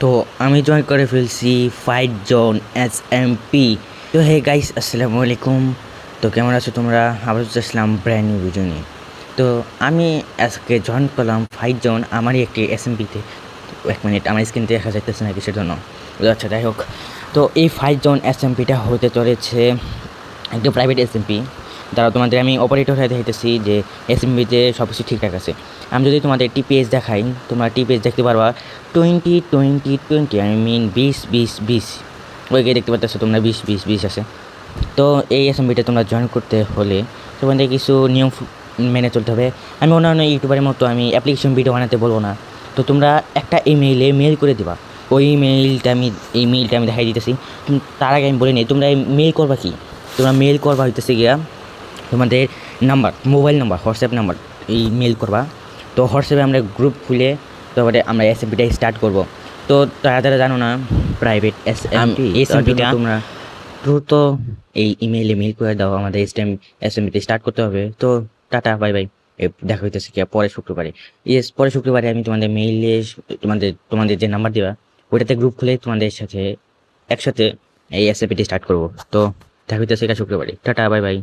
তো আমি জয়েন করে ফেলছি ফাইট জোন SMP। তো হে গাইস, আসসালামু আলাইকুম। তো কেমন আছো তোমরা? আবার আসলাম ব্র্যান্ড নিউ ভিডিও নিয়ে। তো আমি আজকে জয়েন করলাম ফাইট জোন আমারই একটি SMPতে। এক মিনিট, আমার স্ক্রিন দেখা যাইতেছে না কিসের জন্য। আচ্ছা, যাই হোক। তো এই ফাইট জোন SMPটা হতে চলেছে একটি প্রাইভেট SMP। তারা তোমাদের আমি অপারেটর হয়ে দেখাইতেছি যে SMPতে সব কিছু ঠিকঠাক আছে। আমি যদি তোমাদের TPS দেখাই, তোমরা TPS দেখতে পারবা 20 20 20, আই মিন 20 20 20। ওইকে দেখতে পাচ্ছ তোমরা 20 20 20 আছে। তো এই SMPটা তোমরা জয়েন করতে হলে তোমাদের কিছু নিয়ম মেনে চলতে হবে। আমি অন্যান্য ইউটিউবারের মতো আমি অ্যাপ্লিকেশন ভিডিও বানাতে বলবো না। তো তোমরা একটা ইমেইলে মেল করে দিবা। ওই মেইলটা আমি দেখাই দিতেছি। তার আগে আমি বলে নিই, তোমরা মেল করবা কি? তোমরা মেল করবা হইতেছে গিয়া তোমাদের number, mobile number, WhatsApp number, এই মেল করবা। তো হোয়াটসঅ্যাপে আমরা গ্রুপ খুলে তারপরে আমরা SMPটা স্টার্ট করব। তো তারা জানো না, প্রাইভেট SMPটা তোমরা দ্রুত এই ইমেইলে মেল করে দাও। আমাদের SMPতে স্টার্ট করতে হবে। তো টাটা, বাই বাই। দেখা হইতেছে কি পরের শুক্রবারে। পরের শুক্রবারে আমি তোমাদের মেইলে তোমাদের যে নাম্বার দিবা ওইটাতে গ্রুপ খুলে তোমাদের সাথে একসাথে এই SMPটি স্টার্ট করব। তো দেখা হইতেছে শুক্রবারে। Tata, bye bye.